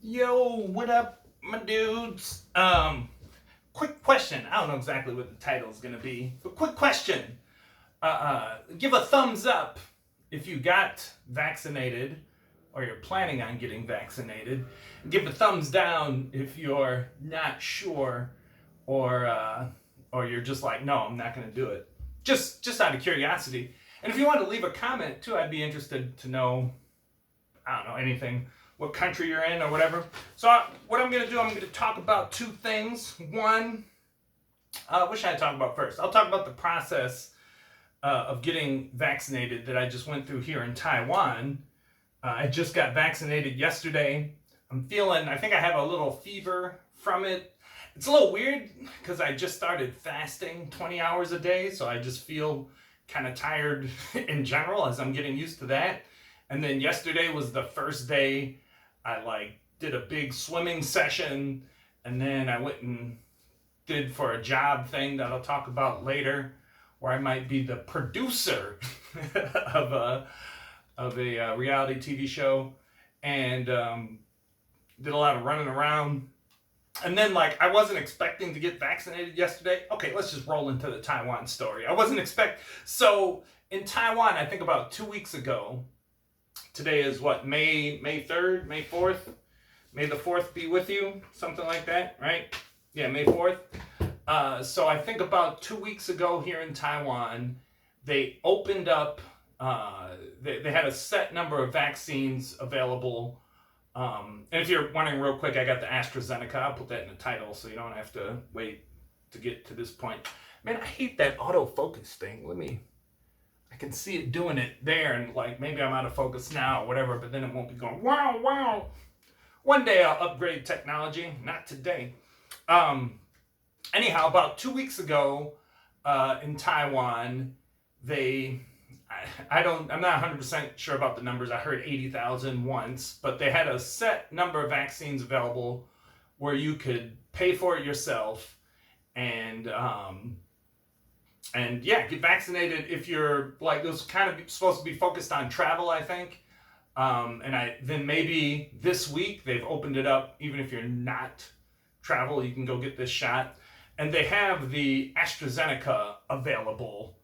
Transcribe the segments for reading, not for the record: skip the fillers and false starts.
Yo, what up, my dudes? Quick question. I don't know exactly what the title is gonna be, but quick question. Give a thumbs up if you got vaccinated or you're planning on getting vaccinated. Give a thumbs down if you're not sure or you're just like, no, I'm not gonna do it. Just out of curiosity. And if you want to leave a comment too, I'd be interested to know, I don't know, anything, what country you're in or whatever. So what I'm going to do, I'm going to talk about two things. One, what should I talk about first? I'll talk about the process of getting vaccinated that I just went through here in Taiwan. I just got vaccinated yesterday. I think I have a little fever from it. It's a little weird because I just started fasting 20 hours a day, so I just feel kind of tired in general as I'm getting used to that. And then yesterday was the first day I did a big swimming session, and then I went and did for a job thing that I'll talk about later, where I might be the producer of a reality TV show, and did a lot of running around. And then I wasn't expecting to get vaccinated yesterday. Okay, let's just roll into the Taiwan story. So in Taiwan, I think about 2 weeks ago, today is what, May 3rd, May 4th? May the 4th be with you, something like that, right? Yeah, May 4th. So I think about 2 weeks ago here in Taiwan, they opened up, they had a set number of vaccines available. And if you're wondering real quick, I got the AstraZeneca. I'll put that in the title so you don't have to wait to get to this point. Man, I hate that autofocus thing. I can see it doing it there, and maybe I'm out of focus now or whatever, but then it won't be going, wow, wow. One day I'll upgrade technology, not today. Anyhow, about 2 weeks ago in Taiwan, I'm not 100% sure about the numbers. I heard 80,000 once, but they had a set number of vaccines available where you could pay for it yourself and get vaccinated if you're it was kind of supposed to be focused on travel, I think. Then maybe this week they've opened it up, even if you're not travel, you can go get this shot. And they have the AstraZeneca available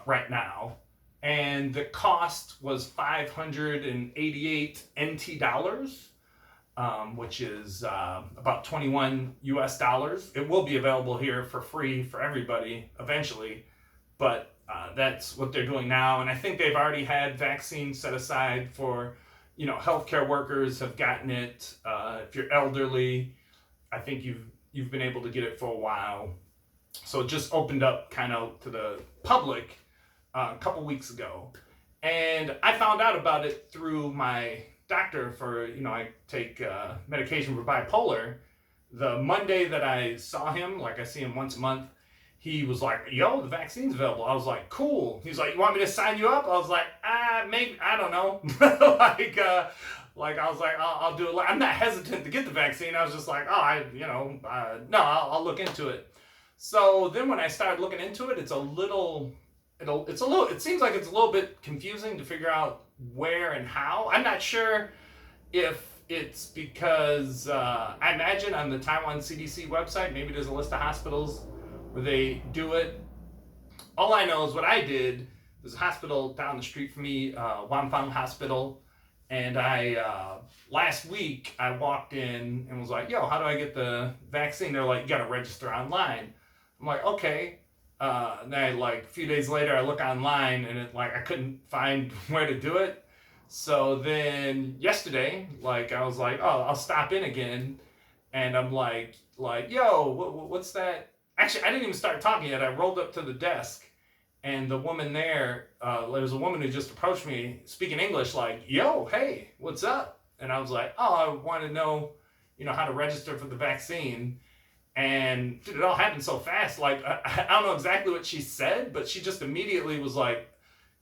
right now. And the cost was 588 NT dollars, which is about 21 US dollars. It will be available here for free for everybody eventually, but that's what they're doing now. And I think they've already had vaccines set aside for, healthcare workers have gotten it. If you're elderly, I think you've been able to get it for a while. So it just opened up kind of to the public a couple weeks ago, and I found out about it through my doctor for, I take medication for bipolar. The Monday that I saw him, I see him once a month, he was like, yo, the vaccine's available. I was like, cool. He's like, you want me to sign you up? I was like, maybe, I don't know. I was like, I'll do it. I'm not hesitant to get the vaccine. I was just like, no, I'll look into it. So then when I started looking into it, it seems like it's a little bit confusing to figure out where and how. I'm not sure if it's because, I imagine on the Taiwan CDC website, maybe there's a list of hospitals where they do it. All I know is what I did, there's a hospital down the street from me, Wanfang Hospital, and last week I walked in and was like, yo, how do I get the vaccine? They're like, you gotta register online. I'm like, okay. Then a few days later, I look online and I couldn't find where to do it. So then yesterday, I was like, oh, I'll stop in again. And I'm like, yo, what's that? Actually, I didn't even start talking yet. I rolled up to the desk, and the woman there, there was a woman who just approached me speaking English, yo, hey, what's up? And I was like, oh, I want to know, how to register for the vaccine. And dude, it all happened so fast. I don't know exactly what she said, but she just immediately was like,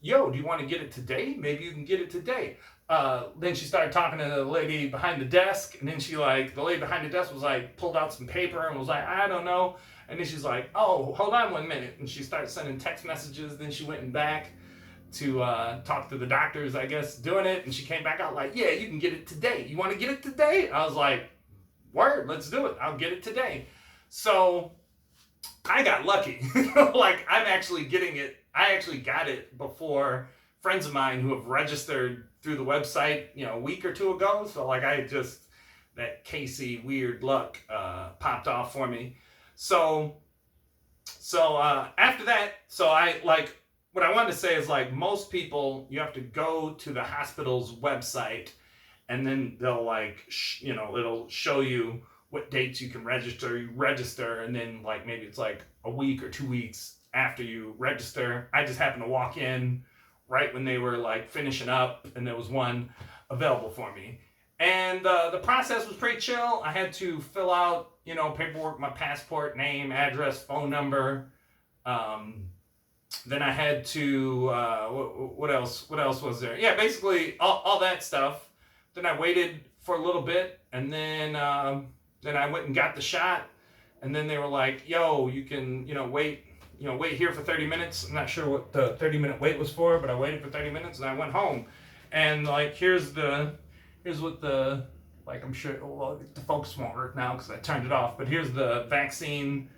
yo, do you want to get it today? Maybe you can get it today. Then she started talking to the lady behind the desk. And then the lady behind the desk was pulled out some paper and was like, I don't know. And then she's like, oh, hold on 1 minute. And she started sending text messages. Then she went back to talk to the doctors, I guess, doing it. And she came back out like, yeah, you can get it today. You want to get it today? I was like, word, let's do it. I'll get it today. So I got lucky. Like, I'm actually getting it. I actually got it before friends of mine who have registered through the website, a week or two ago. So like that Casey weird luck popped off for me. So after that, what I wanted to say is like most people, you have to go to the hospital's website and then they'll it'll show you what dates you can register. You register and then like maybe it's like a week or 2 weeks after you register. I just happened to walk in right when they were like finishing up and there was one available for me. And the process was pretty chill. I had to fill out, paperwork, my passport, name, address, phone number. Then I had to, what else was there? Yeah, basically all that stuff. Then I waited for a little bit and then I went and got the shot. And then they were like, yo, you can, wait here for 30 minutes. I'm not sure what the 30-minute wait was for, but I waited for 30 minutes and I went home. And like, here's what the, like, I'm sure, well, the focus won't work now because I turned it off, but here's the vaccine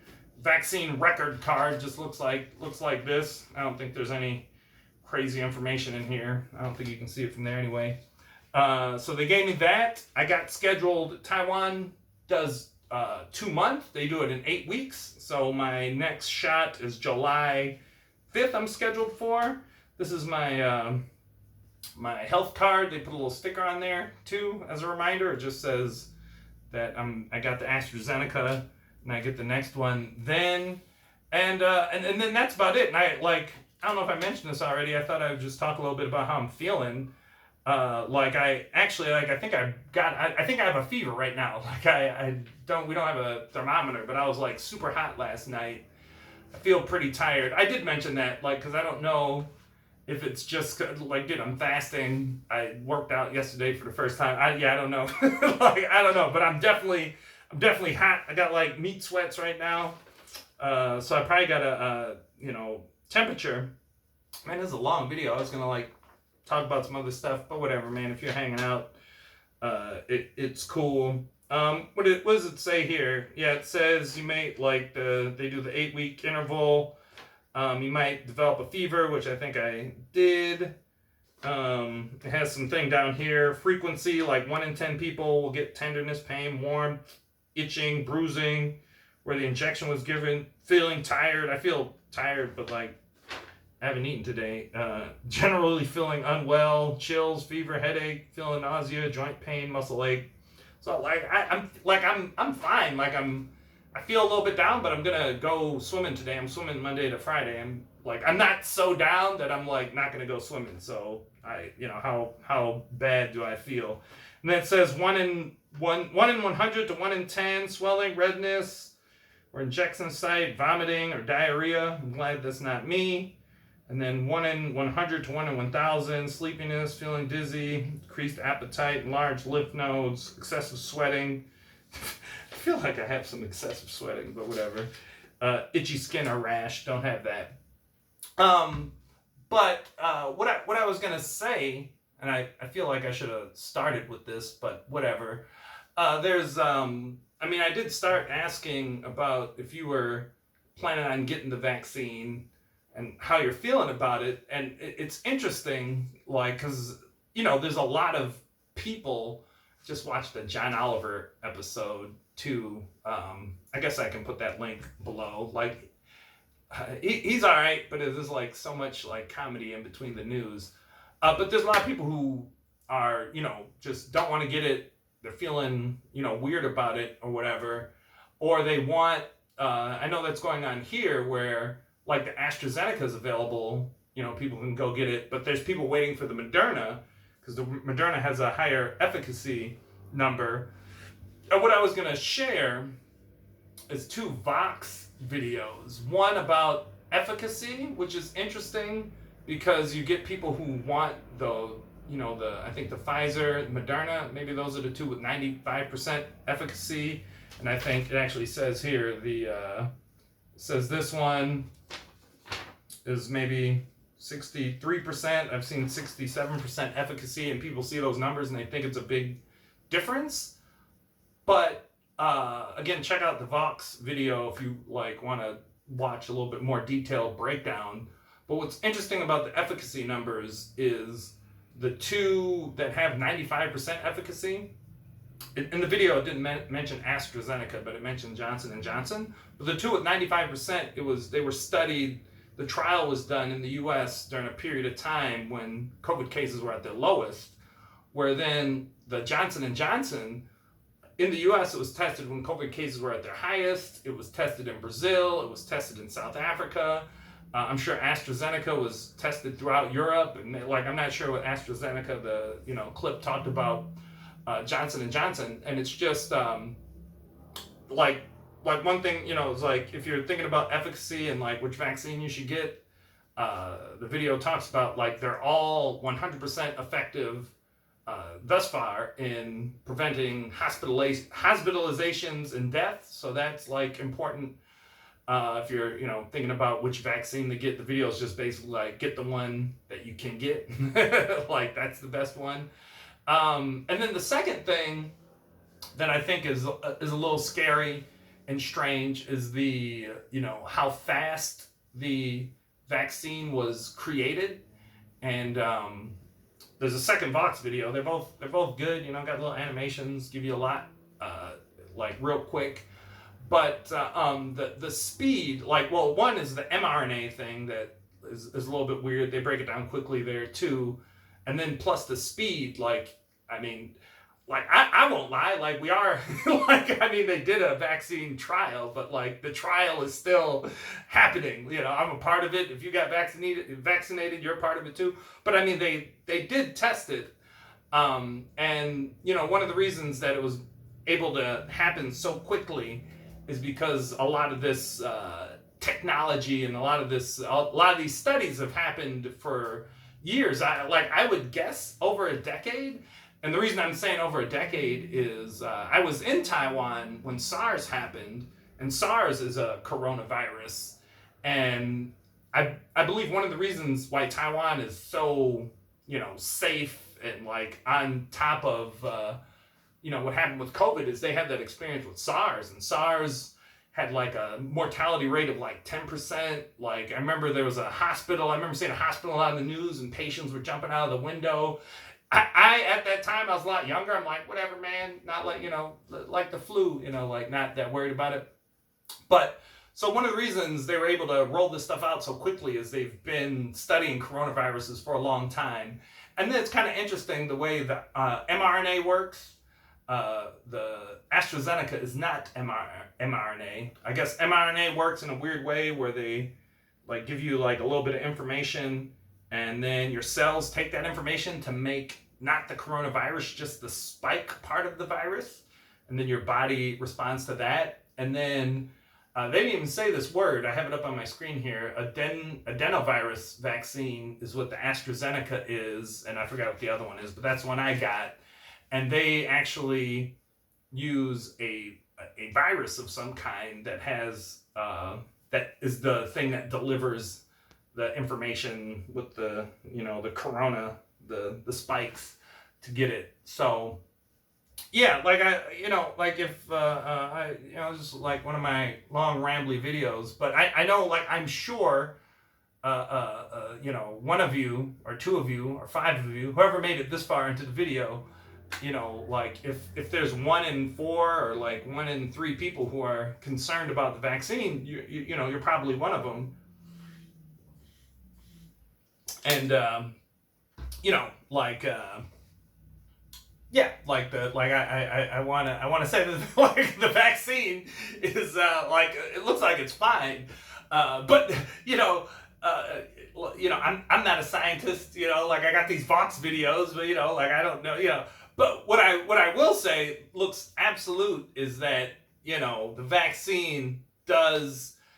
record card. Just looks like this. I don't think there's any crazy information in here. I don't think you can see it from there anyway. So they gave me that. I got scheduled. Taiwan does 2 months. They do it in 8 weeks. So my next shot is July 5th. I'm scheduled for. This is my my health card. They put a little sticker on there too as a reminder. It just says that I got the AstraZeneca and I get the next one then, and then that's about it. And I don't know if I mentioned this already. I thought I would just talk a little bit about how I'm feeling. I think I have a fever right now. We don't have a thermometer, but I was like super hot last night. I feel pretty tired. I did mention that, because I don't know if it's just dude, I'm fasting. I worked out yesterday for the first time. I don't know. I don't know, but I'm definitely hot. I got meat sweats right now. So I probably got a temperature. Man, this is a long video. I was gonna talk about some other stuff, but whatever, man. If you're hanging out, it's cool. What does it say here? Yeah, it says you may they do the 8-week interval. You might develop a fever, which I think I did. It has some thing down here. Frequency, 1 in 10 people will get tenderness, pain, warmth, itching, bruising, where the injection was given. Feeling tired. I feel tired, but I haven't eaten today. Generally feeling unwell, chills, fever, headache, feeling nausea, joint pain, muscle ache. So I'm fine. I feel a little bit down, but I'm gonna go swimming today. I'm swimming Monday to Friday. I'm not so down that I'm not gonna go swimming. So how bad do I feel? And then it says 1 in 100 to 1 in 10 swelling, redness, or injection site, vomiting, or diarrhea. I'm glad that's not me. And then 1 in 100 to 1 in 1,000, sleepiness, feeling dizzy, decreased appetite, large lymph nodes, excessive sweating. I feel like I have some excessive sweating, but whatever. Itchy skin or rash, don't have that. But what I was gonna say, and I feel like I should have started with this, but whatever. I did start asking about if you were planning on getting the vaccine and how you're feeling about it, and it's interesting, because there's a lot of people. Just watched the John Oliver episode too. I guess I can put that link below. He's all right, but there's so much comedy in between the news. But there's a lot of people who are just don't want to get it. They're feeling weird about it or whatever, or they want. I know that's going on here where the AstraZeneca is available. People can go get it, but there's people waiting for the Moderna, because the Moderna has a higher efficacy number. And what I was going to share is 2 Vox videos. One about efficacy, which is interesting because you get people who want I think the Pfizer, Moderna, maybe those are the 2 with 95% efficacy. And I think it actually says here, says this one is maybe 63%. I've seen 67% efficacy, and people see those numbers and they think it's a big difference. But again, check out the Vox video if you like want to watch a little bit more detailed breakdown. But what's interesting about the efficacy numbers is the two that have 95% efficacy. In the video, it didn't mention AstraZeneca, but it mentioned Johnson & Johnson. But the two with 95%, they were studied. The trial was done in the U.S. during a period of time when COVID cases were at their lowest, where then the Johnson & Johnson, in the U.S., it was tested when COVID cases were at their highest. It was tested in Brazil. It was tested in South Africa. I'm sure AstraZeneca was tested throughout Europe. And I'm not sure what AstraZeneca, the clip talked about Johnson & Johnson. And it's just like one thing, is like if you're thinking about efficacy and like which vaccine you should get, the video talks about like they're all 100% effective thus far in preventing hospitalizations and deaths. So that's like important if you're thinking about which vaccine to get. The video is just basically like get the one that you can get. Like that's the best one. And then the second thing that I think is a little scary and strange is the how fast the vaccine was created. And there's a second Vox video. They're both good. Got little animations, give you a lot like real quick. But the speed, one is the mRNA thing that is a little bit weird. They break it down quickly there too. And then plus the speed, I won't lie, we are, they did a vaccine trial, but the trial is still happening. I'm a part of it. If you got vaccinated, you're a part of it too. But they did test it. And one of the reasons that it was able to happen so quickly is because a lot of this technology and a lot of these studies have happened for years. I would guess over a decade. And the reason I'm saying over a decade is I was in Taiwan when SARS happened, and SARS is a coronavirus. And I believe one of the reasons why Taiwan is so, safe and on top of, what happened with COVID is they had that experience with SARS, and SARS had a mortality rate of 10%. I remember there was a hospital. I remember seeing a hospital on the news and patients were jumping out of the window. I at that time, I was a lot younger. I'm like, whatever, man, not like the flu, not that worried about it. But so one of the reasons they were able to roll this stuff out so quickly is they've been studying coronaviruses for a long time. And then it's kind of interesting the way the mRNA works. The AstraZeneca is not mRNA. I guess mRNA works in a weird way where they give you a little bit of information, and then your cells take that information to make not the coronavirus, just the spike part of the virus, and then your body responds to that. And then they didn't even say this word. I have it up on my screen here. Adenovirus vaccine is what the AstraZeneca is, and I forgot what the other one is, but that's one I got. And they actually use a virus of some kind that has that is the thing that delivers the information with the the corona, the spikes to get it. So yeah, if just one of my long rambly videos, but I know I'm sure one of you or two of you or five of you, whoever made it this far into the video, if there's 1 in 4 or 1 in 3 people who are concerned about the vaccine, you're probably one of them. And I want to say that the vaccine is it looks like it's fine, but I'm not a scientist, I got these Vox videos, but I don't know, but what I will say looks absolute is that the vaccine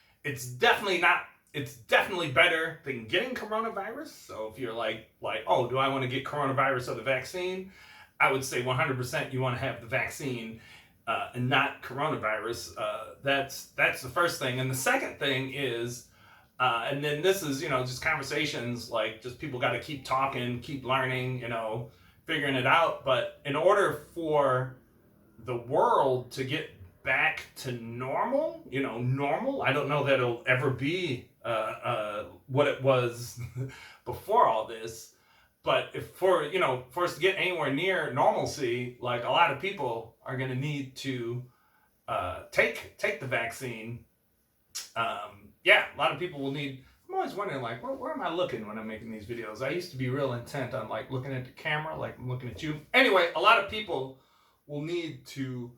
it's definitely better than getting coronavirus. So if you're oh, do I want to get coronavirus or the vaccine? I would say 100% you want to have the vaccine and not coronavirus. That's the first thing. And the second thing is And then this is, just conversations, like just people got to keep talking, keep learning, figuring it out. But in order for the world to get back to normal, normal, I don't know that it'll ever be what it was before all this. But for us to get anywhere near normalcy, like a lot of people are going to need to take the vaccine. A lot of people will need. I'm always wondering, like, where am I looking when I'm making these videos? I used to be real intent on like looking at the camera, like I'm looking at you. Anyway, a lot of people will need to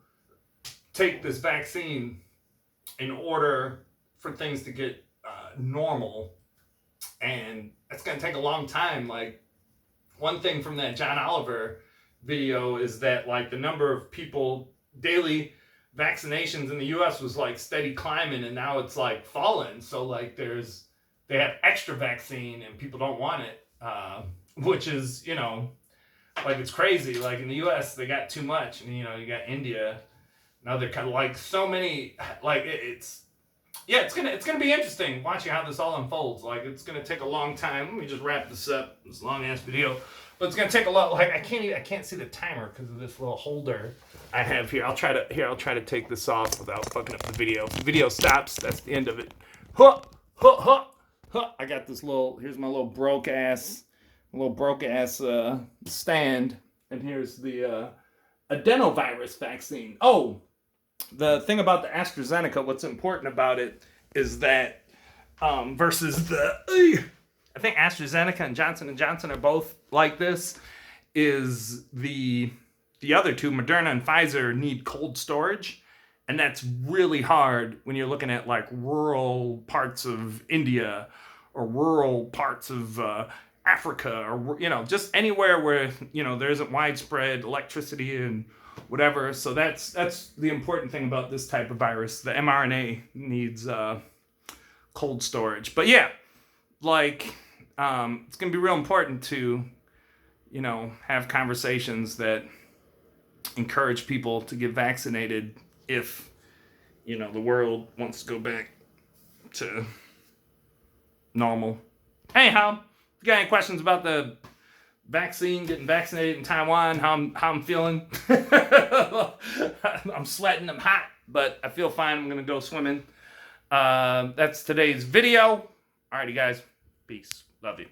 take this vaccine in order for things to get normal, and it's going to take a long time. Like, one thing from that John Oliver video is that like the number of people daily vaccinations in the US was like steady climbing, and now it's like falling. So like they have extra vaccine and people don't want it, which is, like it's crazy. Like in the US they got too much, and you got India. Now they're kind of like so many, like it's gonna be interesting watching how this all unfolds. Like it's gonna take a long time. Let me just wrap this up, this long ass video. But it's gonna take a lot. Like I can't see the timer because of this little holder I have here. I'll try to take this off without fucking up the video. If the video stops, that's the end of it. Huh, huh, huh, huh. I got this here's my little broke ass stand, and here's the adenovirus vaccine. Oh, the thing about the AstraZeneca, what's important about it is that versus I think AstraZeneca and Johnson & Johnson are both like this, is the other two, Moderna and Pfizer, need cold storage. And that's really hard when you're looking at like rural parts of India or rural parts of Africa, or just anywhere where there isn't widespread electricity and whatever. So that's the important thing about this type of virus. The mRNA needs cold storage. But yeah, like it's gonna be real important to have conversations that encourage people to get vaccinated if the world wants to go back to normal. Anyhow, if you got any questions about the vaccine, getting vaccinated in Taiwan, how I'm feeling, I'm sweating, I'm hot, but I feel fine. I'm gonna go swimming. That's today's video. Alrighty guys, peace, love you.